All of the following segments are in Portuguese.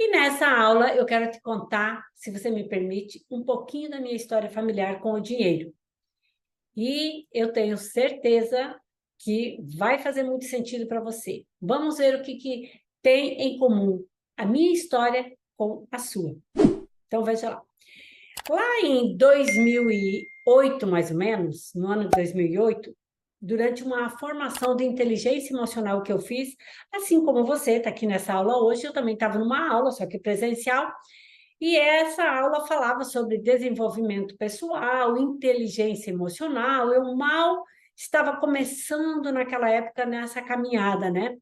E nessa aula eu quero te contar, se você me permite, um pouquinho da minha história familiar com o dinheiro. E eu tenho certeza que vai fazer muito sentido para você. Vamos ver o que tem em comum a minha história com a sua. Então, veja lá. Lá em 2008, mais ou menos, no ano de 2008, durante uma formação de inteligência emocional que eu fiz, assim como você está aqui nessa aula hoje, eu também estava numa aula, só que presencial, e essa aula falava sobre desenvolvimento pessoal, inteligência emocional. Eu mal estava começando naquela época nessa caminhada, né?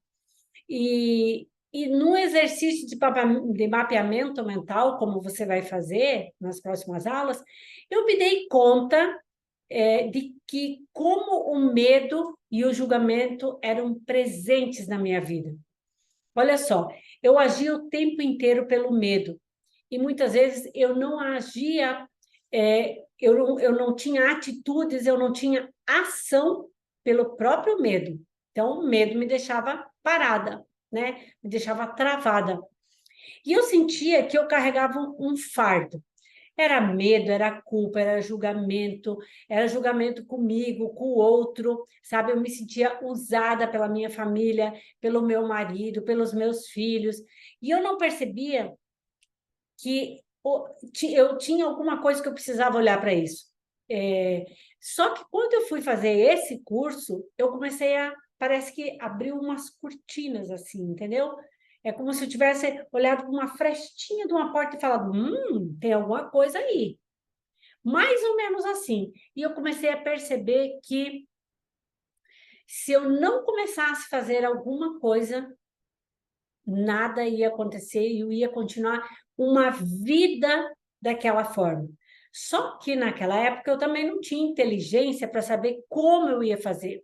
E no exercício de mapeamento mental, como você vai fazer nas próximas aulas, eu me dei conta de que como o medo e o julgamento eram presentes na minha vida. Olha só, eu agia o tempo inteiro pelo medo. E muitas vezes eu não agia, eu não tinha atitudes, eu não tinha ação pelo próprio medo. Então, o medo me deixava parada, né? Me deixava travada. E eu sentia que eu carregava um fardo. Era medo, era culpa, era julgamento comigo, com o outro, sabe? Eu me sentia usada pela minha família, pelo meu marido, pelos meus filhos. E eu não percebia que eu tinha alguma coisa que eu precisava olhar para isso. É, Só que quando eu fui fazer esse curso, eu comecei parece que abriu umas cortinas assim, entendeu? É como se eu tivesse olhado para uma frestinha de uma porta e falado, tem alguma coisa aí. Mais ou menos assim. E eu comecei a perceber que se eu não começasse a fazer alguma coisa, nada ia acontecer e eu ia continuar uma vida daquela forma. Só que naquela época eu também não tinha inteligência para saber como eu ia fazer.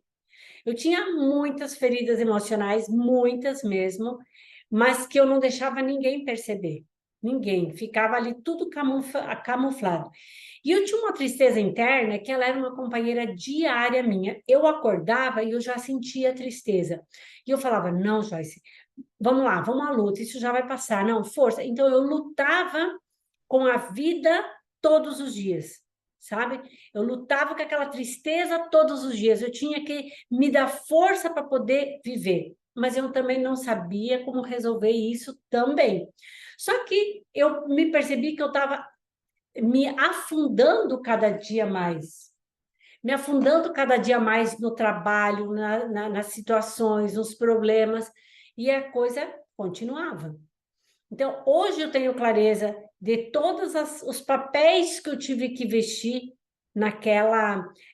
Eu tinha muitas feridas emocionais, muitas mesmo, mas que eu não deixava ninguém perceber. Ninguém, ficava ali tudo camuflado. E eu tinha uma tristeza interna que ela era uma companheira diária minha. Eu acordava e eu já sentia tristeza. E eu falava: não, Joyce, vamos lá, vamos à luta, isso já vai passar, não, força. Então eu lutava com a vida todos os dias, sabe? Eu lutava com aquela tristeza todos os dias, eu tinha que me dar força para poder viver, mas eu também não sabia como resolver isso também. Só que eu me percebi que eu estava me afundando cada dia mais. Me afundando cada dia mais no trabalho, nas situações, nos problemas, e a coisa continuava. Então, hoje eu tenho clareza de todos os papéis que eu tive que vestir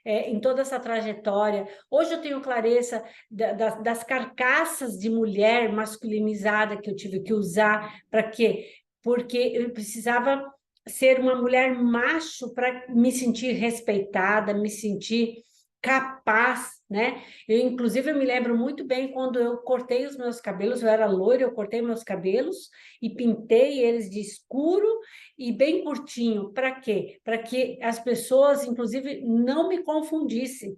em toda essa trajetória. Hoje eu tenho clareza das carcaças de mulher masculinizada que eu tive que usar. Para quê? Porque eu precisava ser uma mulher macho para me sentir respeitada, me sentir capaz, né? Inclusive, eu me lembro muito bem quando eu cortei os meus cabelos, eu era loira, eu cortei meus cabelos e pintei eles de escuro e bem curtinho. Para quê? Para que as pessoas, inclusive, não me confundissem.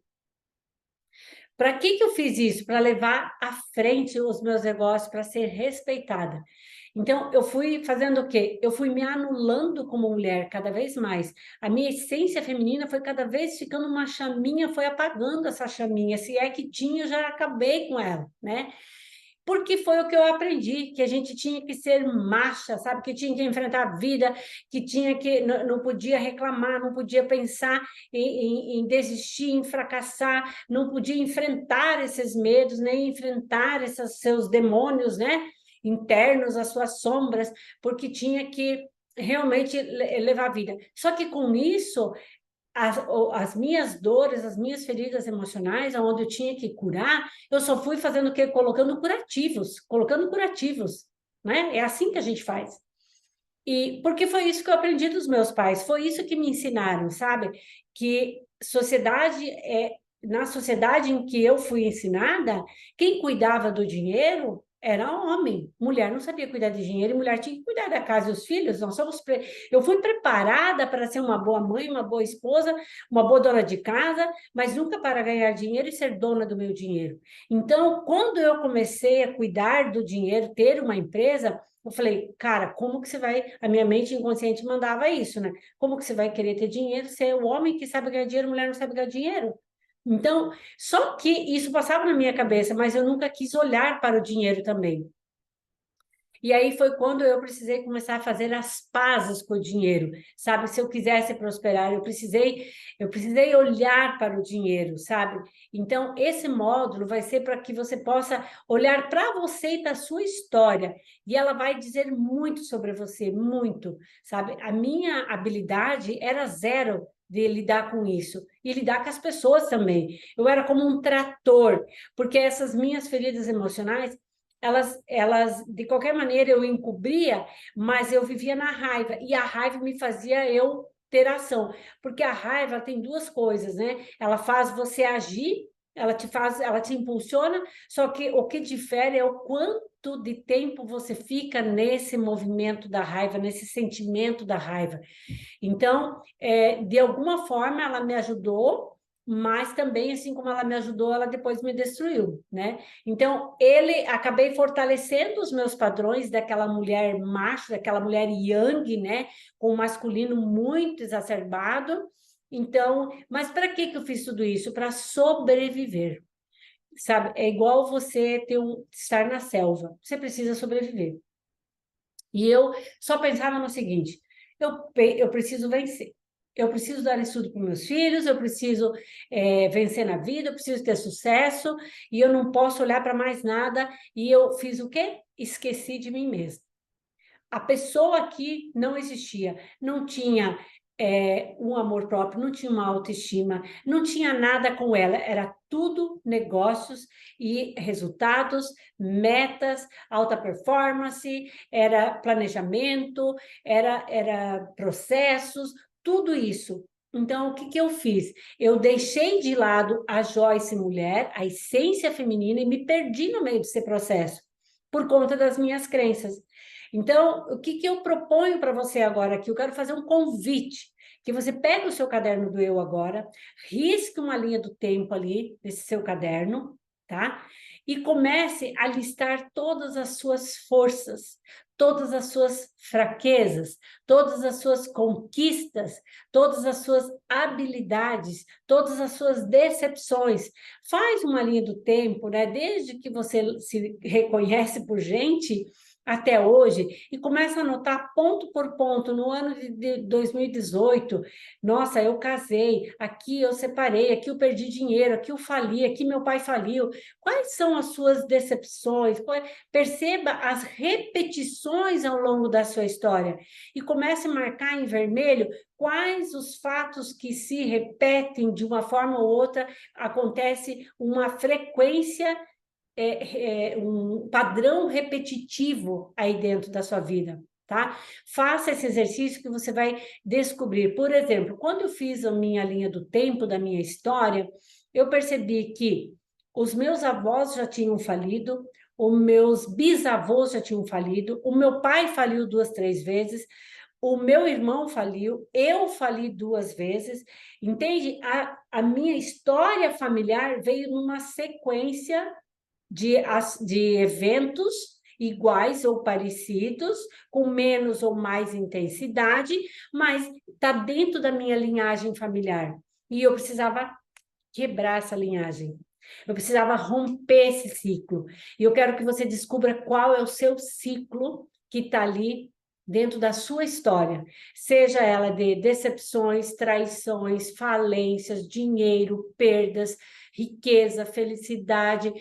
Para que eu fiz isso? Para levar à frente os meus negócios, para ser respeitada. Então, eu fui fazendo o quê? Eu fui me anulando como mulher cada vez mais. A minha essência feminina foi cada vez ficando uma chaminha, foi apagando essa chaminha. Se é que tinha, eu já acabei com ela, né? Porque foi o que eu aprendi, que a gente tinha que ser macha, sabe? Que tinha que enfrentar a vida, que tinha que não podia reclamar, não podia pensar em desistir, em fracassar, não podia enfrentar esses medos, nem enfrentar esses seus demônios, né? Internos, as suas sombras, porque tinha que realmente levar a vida. Só que com isso as minhas dores, as minhas feridas emocionais, onde eu tinha que curar, eu só fui fazendo o quê? Colocando curativos, né? É assim que a gente faz. E porque foi isso que eu aprendi dos meus pais, foi isso que me ensinaram, sabe? Que na sociedade em que eu fui ensinada, quem cuidava do dinheiro era homem, mulher não sabia cuidar de dinheiro e mulher tinha que cuidar da casa e dos filhos. Eu fui preparada para ser uma boa mãe, uma boa esposa, uma boa dona de casa, mas nunca para ganhar dinheiro e ser dona do meu dinheiro. Então, quando eu comecei a cuidar do dinheiro, ter uma empresa, Eu falei, cara, como que você vai... A minha mente inconsciente mandava isso, né? Como que você vai querer ter dinheiro se é o homem que sabe ganhar dinheiro, mulher não sabe ganhar dinheiro? Então, só que isso passava na minha cabeça, mas eu nunca quis olhar para o dinheiro também. E aí foi quando eu precisei começar a fazer as pazes com o dinheiro, sabe? Se eu quisesse prosperar, eu precisei olhar para o dinheiro, sabe? Então, esse módulo vai ser para que você possa olhar para você e para a sua história, e ela vai dizer muito sobre você, muito, sabe? A minha habilidade era zero de lidar com isso e lidar com as pessoas também. Eu era como um trator, porque essas minhas feridas emocionais de qualquer maneira, eu encobria, mas eu vivia na raiva, e a raiva me fazia eu ter ação, porque a raiva tem duas coisas, né? Ela faz você agir, ela te impulsiona, só que o que difere é o quanto de tempo você fica nesse movimento da raiva, nesse sentimento da raiva. Então, de alguma forma, ela me ajudou, mas também, assim como ela me ajudou, ela depois me destruiu, né? Então, acabei fortalecendo os meus padrões daquela mulher macho, daquela mulher yang, né? Com o masculino muito exacerbado. Então, mas para que eu fiz tudo isso? Para sobreviver, sabe? É igual você estar na selva, você precisa sobreviver. E eu só pensava no seguinte: eu preciso vencer. Eu preciso dar estudo para meus filhos, eu preciso vencer na vida, eu preciso ter sucesso, e eu não posso olhar para mais nada. E eu fiz o quê? Esqueci de mim mesma. A pessoa aqui não existia, não tinha um amor próprio, não tinha uma autoestima, não tinha nada com ela, era tudo negócios e resultados, metas, alta performance, era planejamento, era processos, tudo isso. Então, o que que eu fiz? Eu deixei de lado a Joyce mulher, a essência feminina, e me perdi no meio desse processo, por conta das minhas crenças. Então, o que que eu proponho para você agora aqui? Eu quero fazer um convite, que você pegue o seu caderno do Eu Agora, risque uma linha do tempo ali nesse seu caderno, tá? E comece a listar todas as suas forças, todas as suas fraquezas, todas as suas conquistas, todas as suas habilidades, todas as suas decepções. Faz uma linha do tempo, né? Desde que você se reconhece por gente até hoje, e começa a anotar ponto por ponto. No ano de 2018, nossa, eu casei, aqui eu separei, aqui eu perdi dinheiro, aqui eu fali, aqui meu pai faliu. Quais são as suas decepções? Perceba as repetições ao longo da sua história e comece a marcar em vermelho quais os fatos que se repetem de uma forma ou outra, acontece uma frequência, um padrão repetitivo aí dentro da sua vida, tá? Faça esse exercício que você vai descobrir. Por exemplo, quando eu fiz a minha linha do tempo da minha história, eu percebi que os meus avós já tinham falido, os meus bisavós já tinham falido, o meu pai faliu 2, 3 vezes, o meu irmão faliu, eu fali 2 vezes, entende? A minha história familiar veio numa sequência de eventos iguais ou parecidos, com menos ou mais intensidade, mas está dentro da minha linhagem familiar. E eu precisava quebrar essa linhagem. Eu precisava romper esse ciclo. E eu quero que você descubra qual é o seu ciclo que está ali dentro da sua história, seja ela de decepções, traições, falências, dinheiro, perdas, riqueza, felicidade,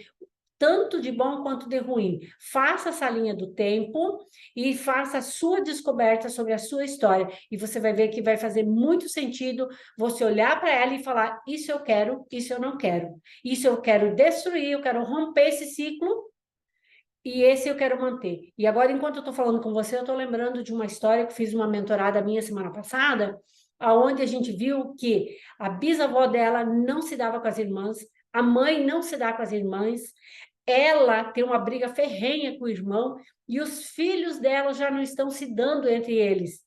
tanto de bom quanto de ruim. Faça essa linha do tempo e faça a sua descoberta sobre a sua história. E você vai ver que vai fazer muito sentido você olhar para ela e falar: isso eu quero, isso eu não quero. Isso eu quero destruir, eu quero romper esse ciclo, e esse eu quero manter. E agora, enquanto eu estou falando com você, eu estou lembrando de uma história que fiz uma mentorada minha semana passada, aonde a gente viu que a bisavó dela não se dava com as irmãs, a mãe não se dá com as irmãs, ela tem uma briga ferrenha com o irmão e os filhos dela já não estão se dando entre eles.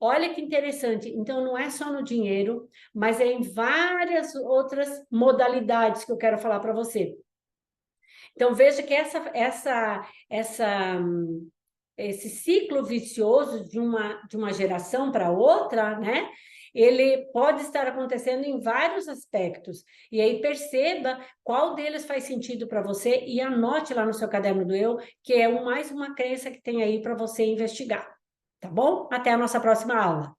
Olha que interessante. Então, não é só no dinheiro, mas é em várias outras modalidades que eu quero falar para você. Então, veja que essa esse ciclo vicioso de uma geração para outra, né? Ele pode estar acontecendo em vários aspectos. E aí perceba qual deles faz sentido para você e anote lá no seu caderno do eu, que é mais uma crença que tem aí para você investigar. Tá bom? Até a nossa próxima aula.